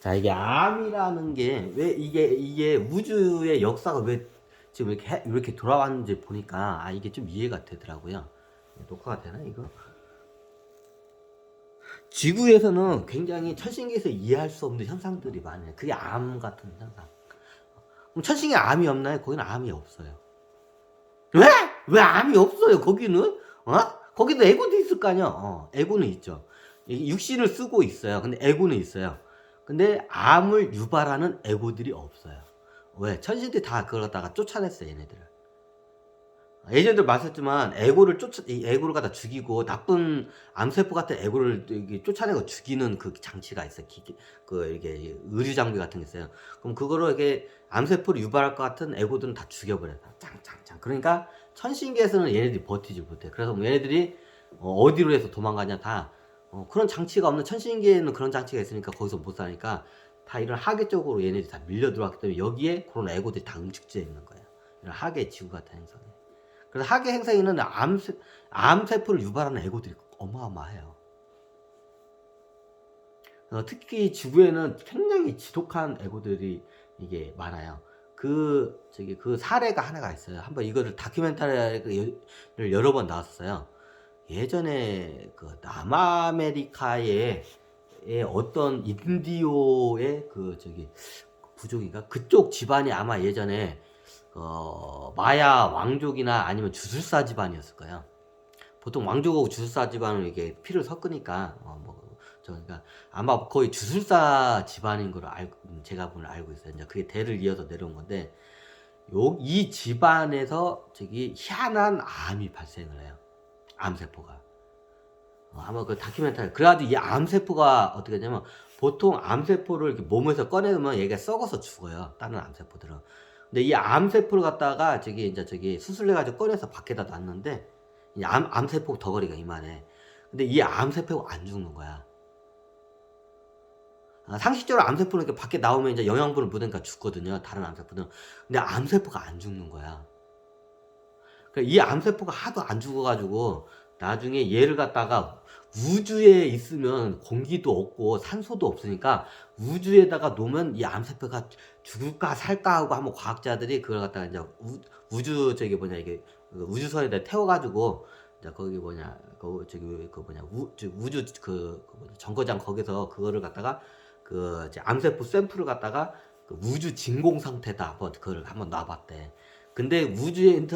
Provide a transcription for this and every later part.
자, 이게 암이라는 게 왜 이게 우주의 역사가 왜 지금 이렇게 돌아왔는지 보니까 이게 좀 이해가 되더라고요. 녹화가 되나 이거? 지구에서는 굉장히 천신계에서 이해할 수 없는 현상들이 많아요. 그게 암 같은 현상. 그럼 천신계 암이 없나요? 거기는 암이 없어요. 왜? 왜 암이 없어요? 거기는? 거기도 에고도 있을 거 아니야. 에고는 있죠. 육신을 쓰고 있어요. 근데 에고는 있어요. 근데 암을 유발하는 에고들이 없어요. 왜? 천신들이 다 그걸 갖다가 쫓아냈어요, 얘네들을. 예전에도 말했지만 이 에고를 갖다 죽이고 나쁜 암세포 같은 에고를 쫓아내고 죽이는 그 장치가 있어요. 이게 의류 장비 같은 게 있어요. 그럼 그거를 이게 암세포를 유발할 것 같은 에고들은 다 죽여버려요. 짱짱짱. 그러니까 천신계에서는 얘네들이 버티지 못해. 그래서 뭐 얘네들이 어디로 해서 도망가냐 다 그런 장치가 없는 천신계에는 그런 장치가 있으니까 거기서 못 사니까 다 이런 하계 쪽으로 얘네들이 다 밀려 들어왔기 때문에 여기에 그런 에고들이 다 응축되어 있는 거예요. 이런 하계 지구 같은 행성에. 그래서 하계 행성에는 암세포를 유발하는 에고들이 어마어마해요. 특히 지구에는 굉장히 지독한 에고들이 이게 많아요. 그 사례가 하나가 있어요. 한번 이거를 다큐멘터리를 여러 번 나왔어요. 예전에 그 남아메리카의 어떤 인디오의 부족인가? 그쪽 집안이 아마 예전에 마야 왕족이나 아니면 주술사 집안이었을 거예요. 보통 왕족하고 주술사 집안은 이게 피를 섞으니까 그러니까 아마 거의 주술사 집안인 걸로 제가 알고 있어요. 이제 그게 대를 이어서 내려온 건데 이 집안에서 희한한 암이 발생을 해요. 암세포가. 아마 그 다큐멘터리. 그래가지고 이 암세포가 어떻게 하냐면 보통 암세포를 이렇게 몸에서 꺼내면 얘가 썩어서 죽어요. 다른 암세포들은. 근데 이 암세포를 갖다가 수술해가지고 꺼내서 밖에다 놨는데 이 암세포 덩어리가 이만해. 근데 이 암세포가 안 죽는 거야. 상식적으로 암세포는 이렇게 밖에 나오면 이제 영양분을 묻으니까 죽거든요. 다른 암세포는. 근데 암세포가 안 죽는 거야. 그러니까 이 암세포가 하도 안 죽어가지고 나중에 얘를 갖다가 우주에 있으면 공기도 없고 산소도 없으니까 우주에다가 놓으면 이 암세포가 죽을까 살까 하고 한번 과학자들이 그걸 갖다가 이제 우주 이게 우주선에다 태워가지고 이제 거기 우주 정거장 거기서 그거를 갖다가 암세포 샘플을 갖다가 우주 진공 상태다 한번 그걸 한번 놔봤대. 근데 우주의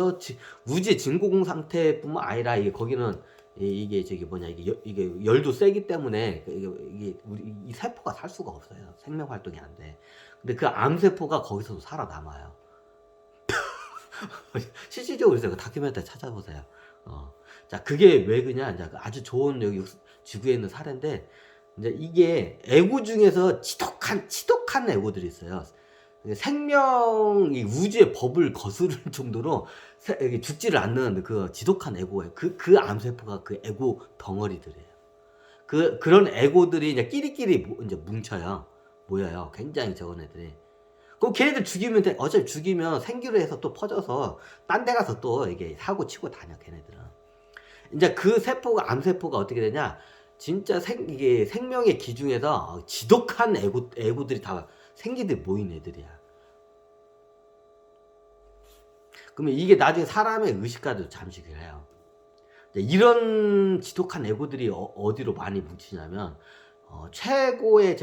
진공 상태뿐만 아니라 거기는 이게 이게 열도 세기 때문에 이 세포가 살 수가 없어요. 생명 활동이 안 돼. 근데 그 암세포가 거기서도 살아남아요. 실질적으로 있어요. 그 다큐멘터리 찾아보세요. 자, 그게 왜 그냐? 이제 아주 좋은 여기 지구에 있는 사례인데 이제 이게 에고 중에서 지독한 에고들이 있어요. 생명이 우주의 법을 거스를 정도로 죽지를 않는 그 지독한 에고예요. 그 암세포가 그 에고 덩어리들이에요. 그런 에고들이 이제 끼리끼리 이제 뭉쳐요. 모여요. 굉장히 적은 애들이. 그럼 걔네들 죽이면 돼. 어차피 죽이면 생기로 해서 또 퍼져서 딴 데 가서 또 이게 사고 치고 다녀, 걔네들은. 이제 그 암세포가 어떻게 되냐? 진짜 이게 생명의 기중에서 지독한 에고들이 다 생기들 모인 애들이야. 그러면 이게 나중에 사람의 의식과도 잠식을 해요. 이런 지독한 에고들이 어디로 많이 뭉치냐면 최고의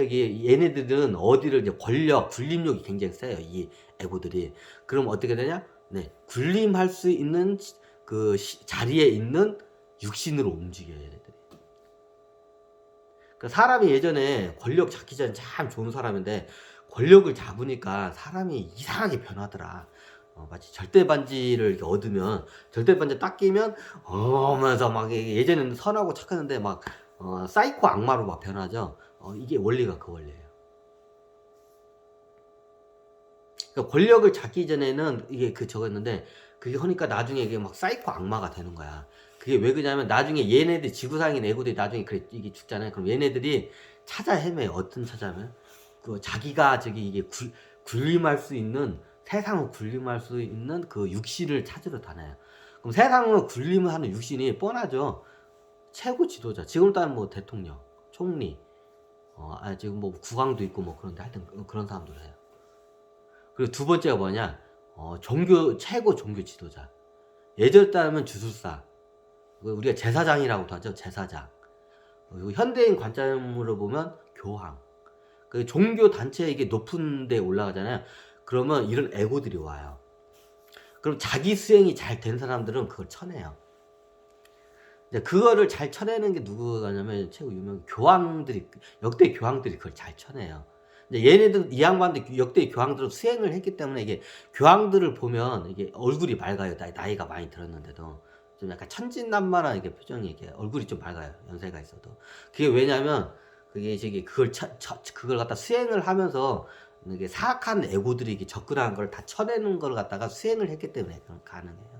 얘네들은 어디를 이제 군림력이 굉장히 세요. 이 에고들이. 그럼 어떻게 되냐? 네, 군림할 수 있는 그 자리에 있는 육신으로 움직여요, 얘네들이. 그 사람이 예전에 권력 잡기 전에 참 좋은 사람인데 권력을 잡으니까 사람이 이상하게 변하더라. 마치 절대반지를 이렇게 얻으면 절대반지 딱 끼면 하면서 막 예전에는 선하고 착했는데 막 사이코 악마로 막 변하죠. 이게 원리가 그 원리예요. 그러니까 권력을 잡기 전에는 이게 저거였는데 그게 하니까 나중에 이게 막 사이코 악마가 되는 거야. 그게 왜 그러냐면 나중에 얘네들 지구상인 애고들이 나중에 이게 죽잖아요. 그럼 얘네들이 찾아 헤매요. 어떤 찾아면 자기가 이게 군림할 수 있는 세상을 군림할 수 있는 그 육신을 찾으러 다녀요. 그럼 세상을 군림을 하는 육신이 뻔하죠. 최고 지도자. 지금 따면 뭐 대통령, 총리, 지금 뭐 국왕도 있고 뭐 그런데 하여튼 그런 사람들 해요. 그리고 두 번째가 뭐냐? 최고 종교 지도자. 예절 따르면 주술사. 우리가 제사장이라고도 하죠. 제사장. 그리고 현대인 관점으로 보면 교황. 그 종교 단체 이게 높은 데 올라가잖아요. 그러면 이런 에고들이 와요. 그럼 자기 수행이 잘 된 사람들은 그걸 쳐내요. 이제 그거를 잘 쳐내는 게 누구가냐면 최고 유명 교황들이, 역대 교황들이 그걸 잘 쳐내요. 이제 얘네들, 이 양반들, 역대 교황들은 수행을 했기 때문에 이게 교황들을 보면 이게 얼굴이 맑아요. 나이가 많이 들었는데도. 좀 약간 천진난만한 이게 표정이, 이게 얼굴이 좀 맑아요. 연세가 있어도. 그게 왜냐면 그게 그걸 갖다 수행을 하면서 이게 사악한 에고들이 이게 접근한 걸 다 쳐내는 걸 갖다가 수행을 했기 때문에 그건 가능해요.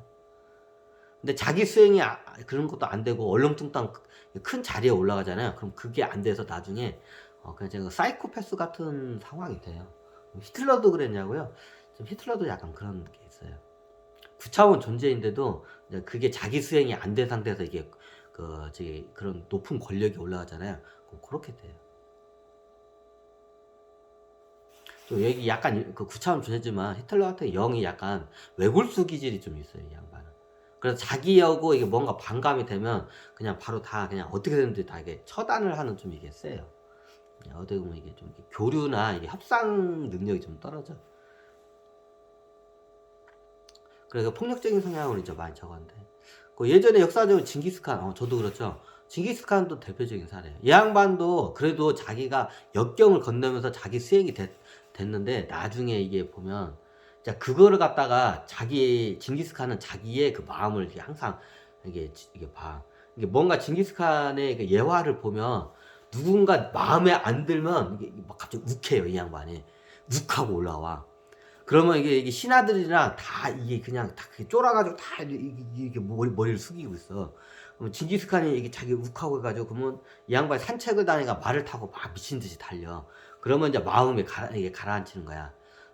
근데 자기 수행이 그런 것도 안 되고 얼렁뚱땅 큰 자리에 올라가잖아요. 그럼 그게 안 돼서 나중에 그냥 제가 사이코패스 같은 상황이 돼요. 히틀러도 그랬냐고요? 히틀러도 약간 그런 게 있어요. 9차원 존재인데도 그게 자기 수행이 안 된 상태에서 이게 그런 높은 권력이 올라가잖아요. 그럼 그렇게 돼요. 또 여기 약간 그 9차원 존재지만 히틀러 같은 영이 약간 외골수 기질이 좀 있어요, 이 양반은. 그래서 자기하고 이게 뭔가 반감이 되면 그냥 바로 다 그냥 어떻게든지 다 이게 처단을 하는 좀 이게 세요. 어떻게 보면 이게 좀 교류나 이게 협상 능력이 좀 떨어져. 그래서 폭력적인 성향으로 이제 많이 적었는데. 그 예전에 역사적으로 징기스칸, 저도 그렇죠. 징기스칸도 대표적인 사례예요. 이 양반도 그래도 자기가 역경을 건너면서 자기 수행이 됐는데 나중에 이게 보면 자 그거를 갖다가 징기스칸은 자기의 그 마음을 이렇게 항상 이게 봐. 이게 뭔가 징기스칸의 그 예화를 보면 누군가 마음에 안 들면 이게 막 갑자기 욱해요, 이 양반이. 욱하고 올라와. 그러면 이게 신하들이랑 다 이게 그냥 다 쫄아가지고 다 이게 머리를 숙이고 있어. 그럼 징기스칸이 이게 자기 욱하고 해가지고 그러면 이 양반이 산책을 다니까 말을 타고 막 미친 듯이 달려. 그러면 이제 마음이 이게 가라앉히는 거야.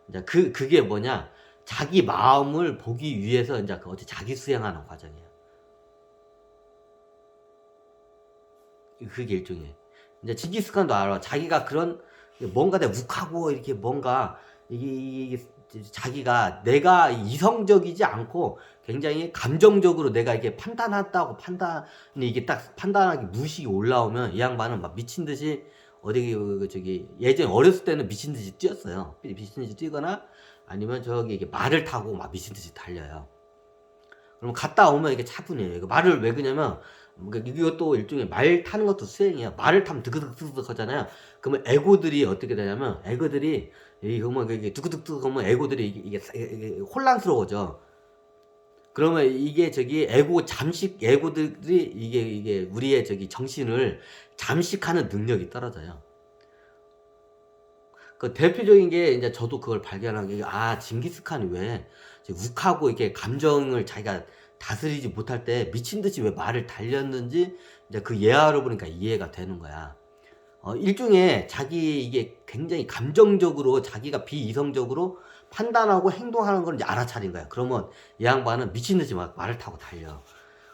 이제 그게 뭐냐? 자기 마음을 보기 위해서 이제 어떻게 자기 수행하는 과정이야. 그게 일종의. 이제 징기스칸도 알아. 자기가 그런 뭔가 내가 욱하고 이렇게 뭔가 이게 자기가 내가 이성적이지 않고 굉장히 감정적으로 내가 이게 판단한다고 판단이 이게 딱 판단하기 무식이 올라오면 이 양반은 막 미친 듯이 예전 어렸을 때는 미친 듯이 뛰었어요. 미친 듯이 뛰거나 아니면 이게 말을 타고 막 미친 듯이 달려요. 그럼 갔다 오면 이게 차분해요. 이거 말을 왜 그러냐면 이것도 일종의 말 타는 것도 수행이에요. 말을 타면 드그득드그득 하잖아요. 그러면 에고들이 어떻게 되냐면 에고들이 이게 두그득두그 하면 에고들이 이게 혼란스러워져. 그러면 이게 에고들이 이게 우리의 정신을 잠식하는 능력이 떨어져요. 그 대표적인 게 이제 저도 그걸 발견한 게 징기스칸이 왜 욱하고 이렇게 감정을 자기가 다스리지 못할 때 미친 듯이 왜 말을 달렸는지 이제 그 예화로 보니까 이해가 되는 거야. 일종의 이게 굉장히 감정적으로 자기가 비이성적으로 판단하고 행동하는 걸 이제 알아차린 거야. 그러면 이 양반은 미친 듯이 막 말을 타고 달려.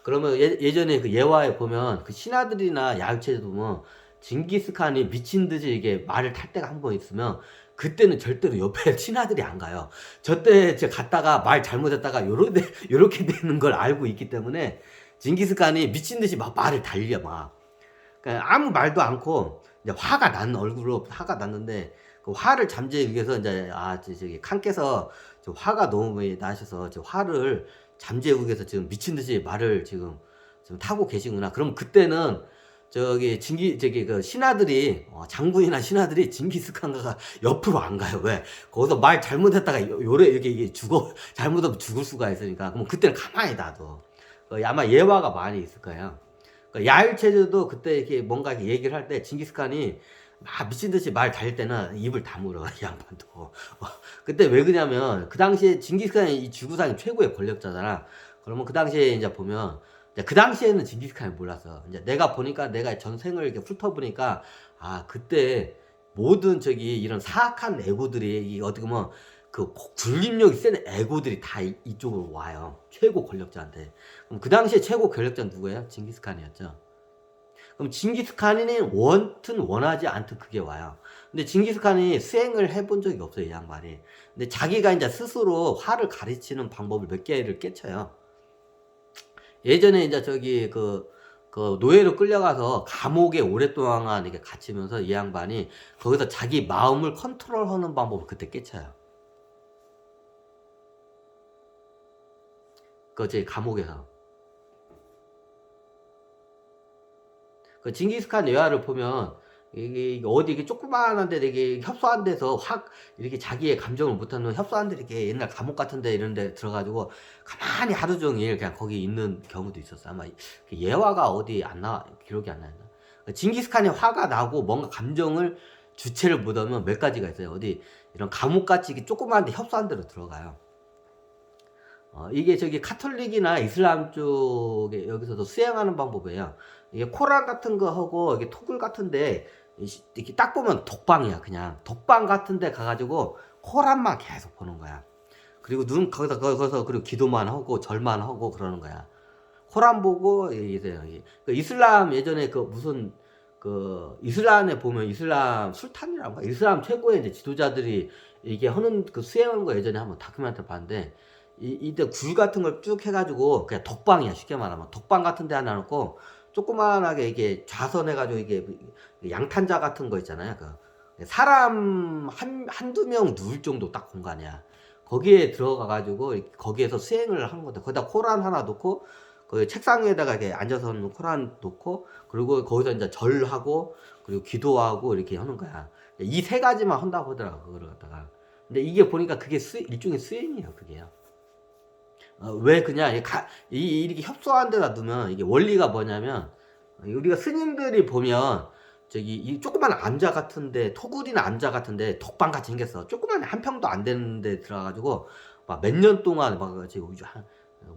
그러면 예전에 그 예화에 보면 그 신하들이나 야유체도 보면 징기스칸이 미친 듯이 이게 말을 탈 때가 한 번 있으면 그때는 절대로 옆에 신하들이 안 가요. 저때 갔다가 말 잘못했다가 요렇게 되는 걸 알고 있기 때문에 징기스칸이 미친 듯이 막 말을 달려 막. 그러니까 아무 말도 않고 이제 화가 난 얼굴로 화가 났는데 그 화를 잠재우기 위해서 이제 칸께서 화가 너무 많이 나셔서 화를 잠재우기 위해서 지금 미친 듯이 말을 지금 타고 계시구나. 그럼 그때는 그 신하들이 장군이나 신하들이 징기스칸과 옆으로 안 가요. 왜? 거기서 말 잘못했다가 이게 잘못하면 죽을 수가 있으니까. 그럼 그때는 가만히 놔둬. 아마 예화가 많이 있을 거예요. 야일체제도 그때 이렇게 뭔가 얘기를 할 때 징기스칸이 막 미친 듯이 말 달릴 때는 입을 다물어, 이 양반도. 그때 왜 그러냐면 그 당시에 징기스칸이 이 지구상의 최고의 권력자잖아. 그러면 그 당시에 이제 보면 그 당시에는 징기스칸이 몰랐어. 이제 내가 전생을 이렇게 훑어보니까 그때 모든 이런 사악한 에고들이 어떻게 보면 그 군림력이 센 에고들이 다 이쪽으로 와요. 최고 권력자한테. 그럼 그 당시에 최고 권력자는 누구예요? 징기스칸이었죠. 그럼 징기스칸이 원튼 원하지 않든 그게 와요. 근데 징기스칸이 수행을 해본 적이 없어요, 이 양반이. 근데 자기가 이제 스스로 화를 가르치는 방법을 몇 개를 깨쳐요. 예전에 이제 저기 그 노예로 끌려가서 감옥에 오랫동안 이렇게 갇히면서 이 양반이 거기서 자기 마음을 컨트롤하는 방법을 그때 깨쳐요. 제 감옥에서. 그 징기스칸 외화를 보면 이게 어디 이게 조그마한데 되게 협소한 데서 확 이렇게 자기의 감정을 못하는 협소한 데 이렇게 옛날 감옥 같은 데 이런 데 들어가지고 가만히 하루 종일 그냥 거기 있는 경우도 있었어. 아마 예화가 어디 안 나와, 기록이 안 나나. 징기스칸이 화가 나고 뭔가 감정을 주체를 못하면 몇 가지가 있어요. 어디 이런 감옥같이 이렇게 조그마한 데 협소한 데로 들어가요. 이게 저기 카톨릭이나 이슬람 쪽에 여기서도 수행하는 방법이에요. 이게 코란 같은 거 하고 이게 토굴 같은데 이렇게 딱 보면 독방이야. 그냥 독방 같은데 가가지고 코란만 계속 보는 거야. 그리고 눈 거기서 그리고 기도만 하고 절만 하고 그러는 거야. 코란 보고 이제 그 이슬람 예전에 그 무슨 그 이슬람에 보면 이슬람 술탄이라고 이슬람 최고의 이제 지도자들이 이게 하는 그 수행하는 거 예전에 한번 다큐멘터리 봤는데 이때 굴 같은 걸 쭉 해가지고 그냥 독방이야. 쉽게 말하면 독방 같은 데 하나 놓고 조그만하게 이게 좌선해가지고 이게 양탄자 같은 거 있잖아요. 그 사람 한두 명 누울 정도 딱 공간이야. 거기에 들어가가지고 거기에서 수행을 하는 거다. 거기다 코란 하나 놓고 그 책상 위에다가 이렇게 앉아서 코란 놓고 그리고 거기서 이제 절하고 그리고 기도하고 이렇게 하는 거야. 이 세 가지만 한다고 하더라고. 그걸 갖다가. 근데 이게 보니까 그게 일종의 수행이에요. 그게요. 왜 그냥 이렇게 협소한 데다 두면 이게 원리가 뭐냐면 우리가 스님들이 보면 저기 이 조그만 암자 같은데 토굴이나 암자 같은데 독방 같이 생겼어. 조그만 한 평도 안 되는데 들어가가지고 막 몇 년 동안 막 지금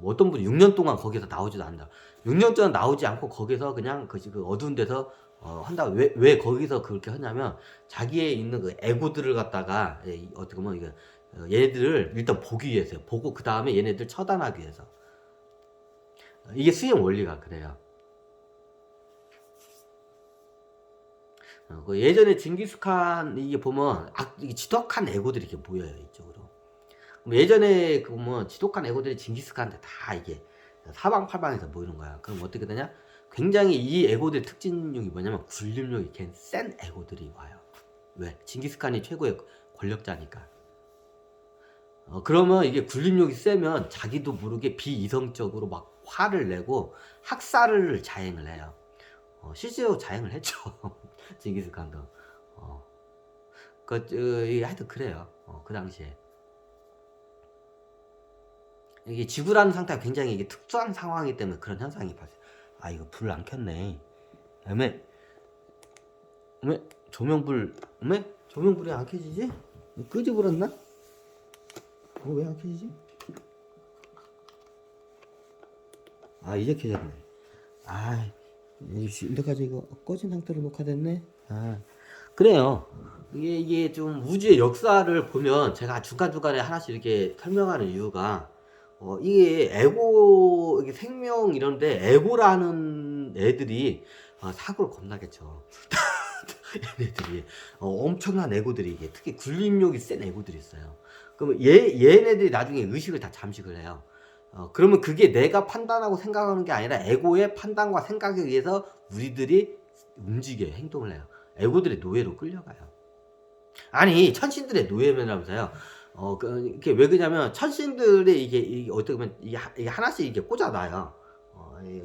어떤 분이 6년 동안 거기서 나오지도 않는다. 6년 동안 나오지 않고 거기서 그냥 그 어두운 데서 한다. 왜 거기서 그렇게 하냐면 자기의 있는 그 에고들을 갖다가 어떻게 보면 이게 얘네들을 일단 보기 위해서요. 보고 그 다음에 얘네들 처단하기 위해서. 이게 수행 원리가 그래요. 그 예전에 징기스칸 이게 보면 이게 지독한 애고들이 이렇게 모여요 이쪽으로. 그럼 예전에 보면 지독한 애고들이 징기스칸한테 다 이게 사방팔방에서 모이는 거야. 그럼 어떻게 되냐? 굉장히 이 애고들의 특징력이 뭐냐면 군림력이 센 애고들이 와요. 왜? 징기스칸이 최고의 권력자니까. 그러면 이게 군림력이 세면 자기도 모르게 비이성적으로 막 화를 내고 학살을 자행을 해요. 실제로 자행을 했죠. 징기스칸도. 하여튼 그래요. 그 당시에. 이게 지구라는 상태가 굉장히 이게 특수한 상황이기 때문에 그런 현상이 발생. 이거 불 안 켰네. 어메 조명불이 안 켜지지? 끄집어버렸나? 왜 안 켜지지? 이제 켜졌네. 이제까지 이거 꺼진 상태로 녹화됐네. 그래요. 이게 좀 우주의 역사를 보면 제가 중간중간에 하나씩 이렇게 설명하는 이유가 이게 에고, 이게 생명 이런데 에고라는 애들이 사고를 겁나게 쳐. 얘네들이 엄청난 에고들이 이게 특히 군림력이 센 에고들이 있어요. 그러면 얘네들이 나중에 의식을 다 잠식을 해요. 그러면 그게 내가 판단하고 생각하는 게 아니라 에고의 판단과 생각에 의해서 우리들이 움직여요. 행동을 해요. 에고들의 노예로 끌려가요. 아니 천신들의 노예면이라면서요. 이게 왜 그러냐면 천신들이 이게 어떻게 보면 이게 하나씩 이게 꽂아놔요.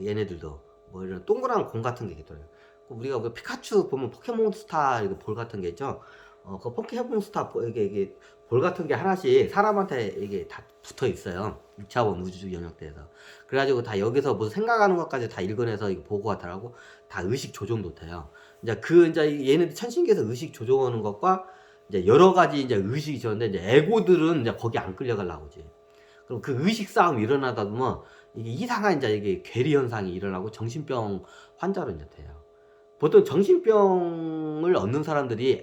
얘네들도 뭐 이런 동그란 공 같은 게 있더라고요. 우리가 그 피카츄 보면 포켓몬스타 볼 같은 게 있죠. 그 포켓몬스타 이게 볼 같은 게 하나씩 사람한테 이게 다 붙어 있어요. 6차원 우주 영역대에서. 그래가지고 다 여기서 무슨 생각하는 것까지 다 읽어내서 보고 하더라고. 다 의식 조종도 돼요. 이제 얘네들 천신계에서 의식 조종하는 것과 이제 여러 가지 이제 의식이 있었는데 이제 에고들은 이제 거기 안 끌려가려고 이제. 그럼 그 의식 싸움이 일어나다 보면 이게 이상한 이게 괴리 현상이 일어나고 정신병 환자로 이제 돼요. 보통 정신병을 얻는 사람들이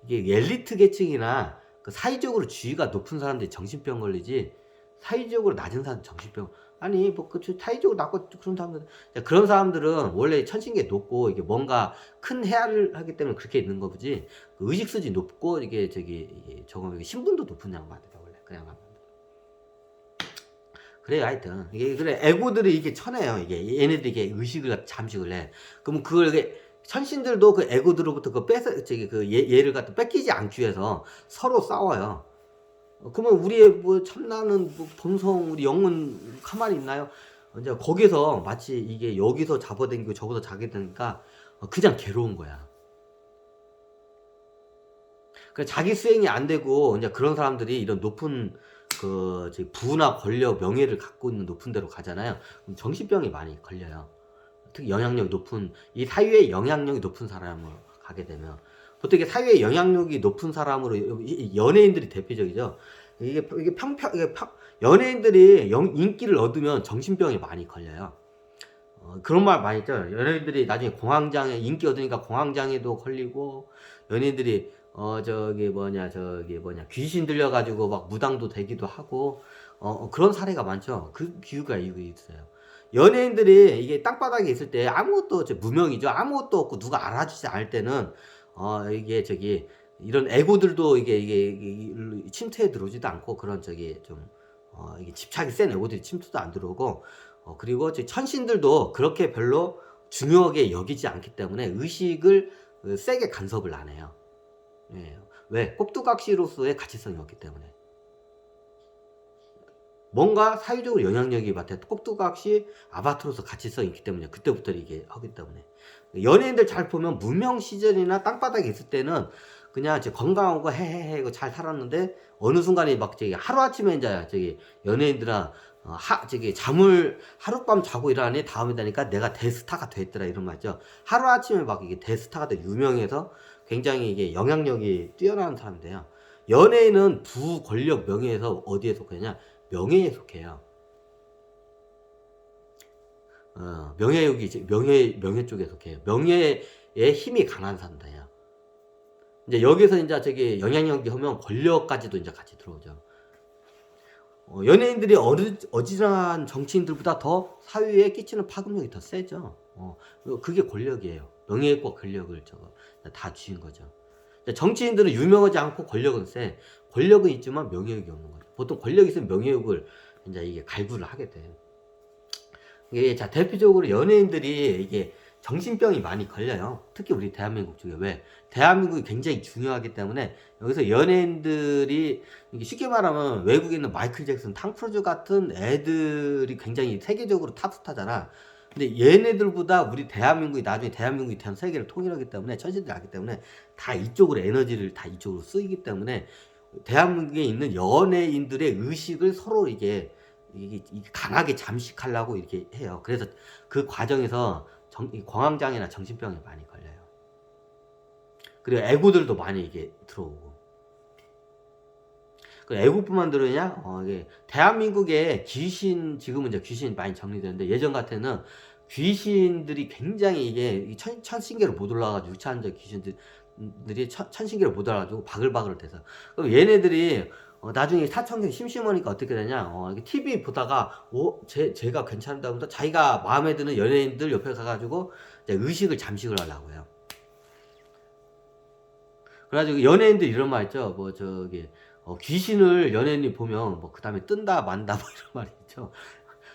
이게 엘리트 계층이나 그 사회적으로 지위가 높은 사람들이 정신병 걸리지 사회적으로 낮은 사람 정신병 아니 뭐 그 타의적으로 낳고 그런 사람들, 그런 사람들은 원래 천신계 높고 이게 뭔가 큰 해야를 하기 때문에 그렇게 있는 거지. 그 의식수지 높고 이게 이게 저거 신분도 높은 양반이다 원래 그 양반. 그래요. 하여튼 이게 그래 에고들이 이게 천해요. 이게 얘네들이 이게 의식을 잠식을 해. 그럼 그걸 이게 천신들도 그 에고들로부터 그 뺏어 그 얘를 갖다 뺏기지 않기 위해서 서로 싸워요. 그러면 우리의 뭐 참나는 뭐 본성 우리 영은 가만히 있나요? 이제 거기서 마치 이게 여기서 잡아당기고 저기서 자게 되니까 그냥 괴로운 거야. 그 자기 수행이 안 되고 이제 그런 사람들이 이런 높은 그 부나 권력, 명예를 갖고 있는 높은 데로 가잖아요. 그럼 정신병이 많이 걸려요. 특히 영향력이 높은 이 사회의 영향력이 높은 사람으로 가게 되면 보통 이게 사회의 영향력이 높은 사람으로 연예인들이 대표적이죠. 이게 연예인들이 인기를 얻으면 정신병이 많이 걸려요. 그런 말 많이 있죠. 연예인들이 나중에 공황장애 인기 얻으니까 공황장애도 걸리고 연예인들이 저기 뭐냐 귀신 들려가지고 막 무당도 되기도 하고 그런 사례가 많죠. 그 이유가 있어요. 연예인들이 이게 땅바닥에 있을 때 아무것도 무명이죠. 아무것도 없고 누가 알아주지 않을 때는 이게 이런 에고들도 이게 침투해 들어오지도 않고 그런 좀 이게 집착이 센 에고들이 침투도 안 들어오고 그리고 천신들도 그렇게 별로 중요하게 여기지 않기 때문에 의식을 세게 간섭을 안 해요. 예. 왜? 꼭두각시로서의 가치성이 없기 때문에. 뭔가 사회적으로 영향력이 맡아 꼭두각시 아바타로서 가치성이 있기 때문에 그때부터 이게 하기 때문에 연예인들 잘 보면 무명 시절이나 땅바닥에 있을 때는 그냥 건강하고 헤헤헤 잘 살았는데 어느 순간에 막 하루아침에 이제 연예인들아 잠을 하룻밤 자고 일어나니 다음에 되니까 내가 대스타가 됐더라 이런 말이죠. 하루아침에 막 이게 대스타가 돼 유명해서 굉장히 이게 영향력이 뛰어난 사람인데요. 연예인은 부, 권력, 명예에서 어디에 속하냐? 명예에 속해요. 명예 쪽에 속해요. 명예에 힘이 강한 사람들이에요. 이제 여기서 이제 영향력이 하면 권력까지도 이제 같이 들어오죠. 연예인들이 어지간한 정치인들보다 더 사회에 끼치는 파급력이 더 세죠. 그게 권력이에요. 명예과 권력을 다 쥐은 거죠. 정치인들은 유명하지 않고 권력은 세. 권력은 있지만 명예욕이 없는 거죠. 보통 권력이 있으면 명예욕을 이제 이게 갈구를 하게 돼요. 이게 대표적으로 연예인들이 이게 정신병이 많이 걸려요. 특히 우리 대한민국 쪽에. 왜? 대한민국이 굉장히 중요하기 때문에 여기서 연예인들이 쉽게 말하면 외국에 있는 마이클 잭슨, 탕 크루즈 같은 애들이 굉장히 세계적으로 탑스타잖아. 근데 얘네들보다 우리 대한민국이 나중에 대한민국이 전 세계를 통일하기 때문에 천신들이 알기 때문에 다 이쪽으로 에너지를 다 이쪽으로 쓰이기 때문에 대한민국에 있는 연예인들의 의식을 서로 이게 강하게 잠식하려고 이렇게 해요. 그래서 그 과정에서 공황장애나 정신병이 많이 걸려요. 그리고 애고들도 많이 이게 들어오고. 그 애고뿐만 들으냐? 이게 대한민국에 지금은 이제 귀신 많이 정리되는데 예전 같에는 귀신들이 굉장히 이게 천신계로 못 올라가지고 유치한자 귀신들이 천신계로 못 올라가지고 바글바글 돼서 그럼 얘네들이 나중에 사천경 심심하니까 어떻게 되냐? TV 보다가 제가 괜찮다고 하면서 자기가 마음에 드는 연예인들 옆에 가가지고 의식을 잠식을 하려고 해요. 그래가지고 연예인들 이런 말 있죠. 귀신을 연예인이 보면 그 다음에 뜬다 만다 뭐 이런 말이 있죠.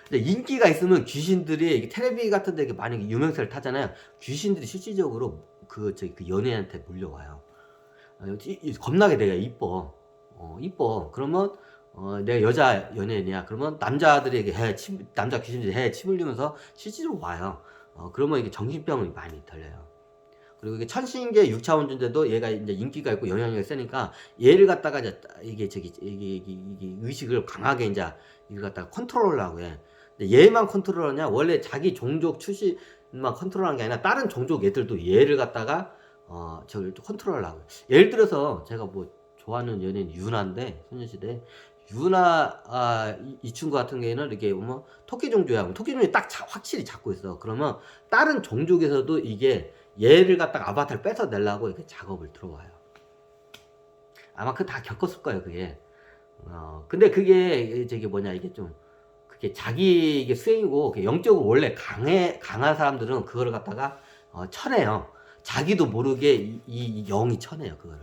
근데 인기가 있으면 귀신들이 텔레비 같은 데 많이 유명세를 타잖아요. 귀신들이 실질적으로 그 연예인한테 몰려와요. 겁나게 내가 이뻐. 이뻐. 그러면 내가 여자 연예인이야. 그러면 남자들에게 남자 귀신들이 침 흘리면서 실제로 와요. 그러면 이게 정신병이 많이 걸려요. 그리고 이게 천신계 6차원 존재도 얘가 이제 인기가 있고 영향력이 세니까 얘를 갖다가 이게 의식을 강하게 이제 이걸 갖다가 컨트롤하려고 해. 근데 얘만 컨트롤하냐? 원래 자기 종족 출신만 컨트롤하는 게 아니라 다른 종족 애들도 얘를 갖다가 저를 컨트롤하려고 해. 예를 들어서 제가 좋아하는 연예인 유나인데 소녀시대 유나 이 친구 같은 경우에는 이렇게 보면 토끼 종족이야. 토끼 종족이 딱 확실히 잡고 있어. 그러면 다른 종족에서도 이게 얘를 갖다가 아바타를 뺏어내려고 이렇게 작업을 들어와요. 아마 다 겪었을 거예요, 그게. 근데 그게 이게 좀 자기 이게 수행이고 영적으로 원래 강한 사람들은 그거를 갖다가 쳐내요. 자기도 모르게 이 영이 쳐내요 그거를.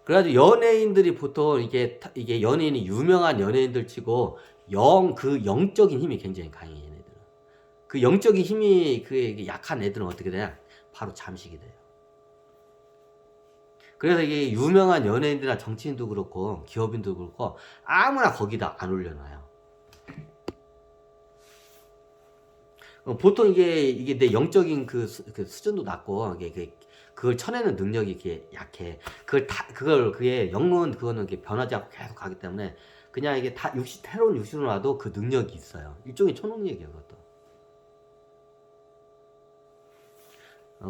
그래가지고 연예인들이 보통 이게 연예인이 유명한 연예인들 치고 그 영적인 힘이 굉장히 강해 얘네들은. 그 영적인 힘이 그 약한 애들은 어떻게 되냐? 바로 잠식이 돼요. 그래서 이게 유명한 연예인들이나 정치인도 그렇고 기업인도 그렇고 아무나 거기다 안 올려놔요. 보통 이게 내 영적인 그 수준도 낮고 그걸 쳐내는 능력이 이게 약해. 그게 영은 그거는 변하지 않고 계속 가기 때문에 그냥 이게 다 새로운 육신으로 와도 그 능력이 있어요. 일종의 초능력이에요, 그것도.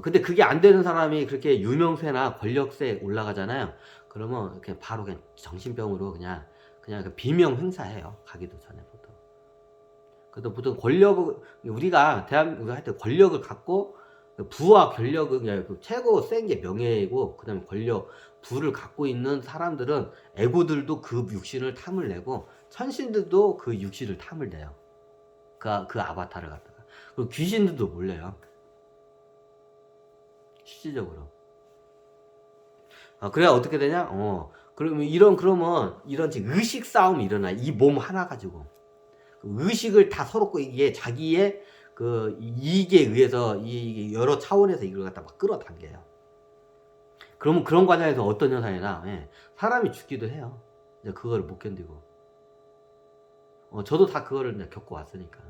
근데 그게 안 되는 사람이 그렇게 유명세나 권력세에 올라가잖아요. 그러면 그냥 바로 그냥 정신병으로 그냥 그 비명 행사해요. 가기도 전에 보통. 그래도 보통 우리가 대한민국 할 때 권력을 갖고 부와 권력은 그냥 최고 센 게 명예이고 그다음에 권력, 부를 갖고 있는 사람들은 애고들도 그 육신을 탐을 내고 천신들도 그 육신을 탐을 내요. 그 아바타를 갖다가. 그리고 귀신들도 몰려요. 실질적으로. 그래야 어떻게 되냐? 그러면 이런 의식 싸움이 일어나. 이 몸 하나 가지고. 의식을 다 서로 이게 자기의 그 이익에 의해서 이 여러 차원에서 이걸 갖다 막 끌어당겨요. 그러면 그런 과정에서 어떤 현상이나 사람이 죽기도 해요. 이제 그걸 못 견디고. 저도 다 그거를 이제 겪고 왔으니까.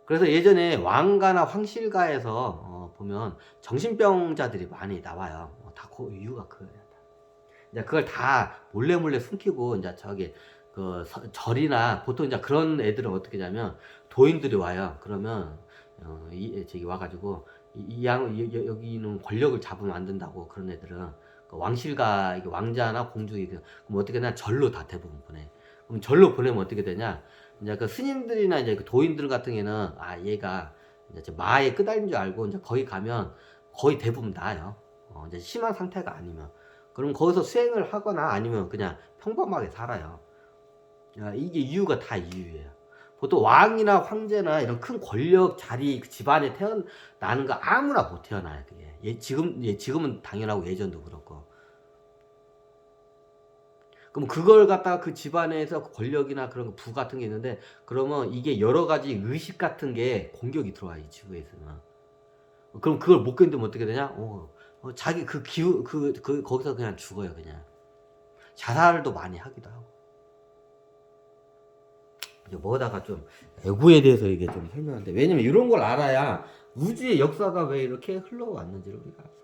그래서 예전에 왕가나 황실가에서 보면 정신병자들이 많이 나와요. 다 그 이유가 그거예요. 이제 그걸 다 몰래 숨기고 이제 절이나 보통 이제 그런 애들은 어떻게 하냐면 도인들이 와요. 그러면 저기 와가지고 여기는 권력을 잡으면 안 된다고. 그런 애들은 그 왕실가 왕자나 공주 그럼 어떻게 되냐 절로 다 대부분 보내. 그럼 절로 보내면 어떻게 되냐? 이제 그 스님들이나 이제 그 도인들 같은 경우에는 얘가 이제 마에 끄달린 줄 알고 이제 거기 가면 거의 대부분 나아요. 이제 심한 상태가 아니면. 그럼 거기서 수행을 하거나 아니면 그냥 평범하게 살아요. 이게 이유가 다 이유예요. 보통 왕이나 황제나 이런 큰 권력 자리 집안에 태어나는 거 아무나 못 태어나요. 그게. 지금은 당연하고 예전도 그렇고. 그럼 그걸 갖다가 그 집안에서 권력이나 그런 부 같은 게 있는데 그러면 이게 여러 가지 의식 같은 게 공격이 들어와요. 이 지구에서는. 그럼 그걸 못 견디면 어떻게 되냐? 자기 거기서 그냥 죽어요. 그냥. 자살도 많이 하기도 하고. 이제 뭐다가 좀 애고에 대해서 이게 좀 설명하는데 왜냐면 이런 걸 알아야 우주의 역사가 왜 이렇게 흘러왔는지를 우리가 알아요.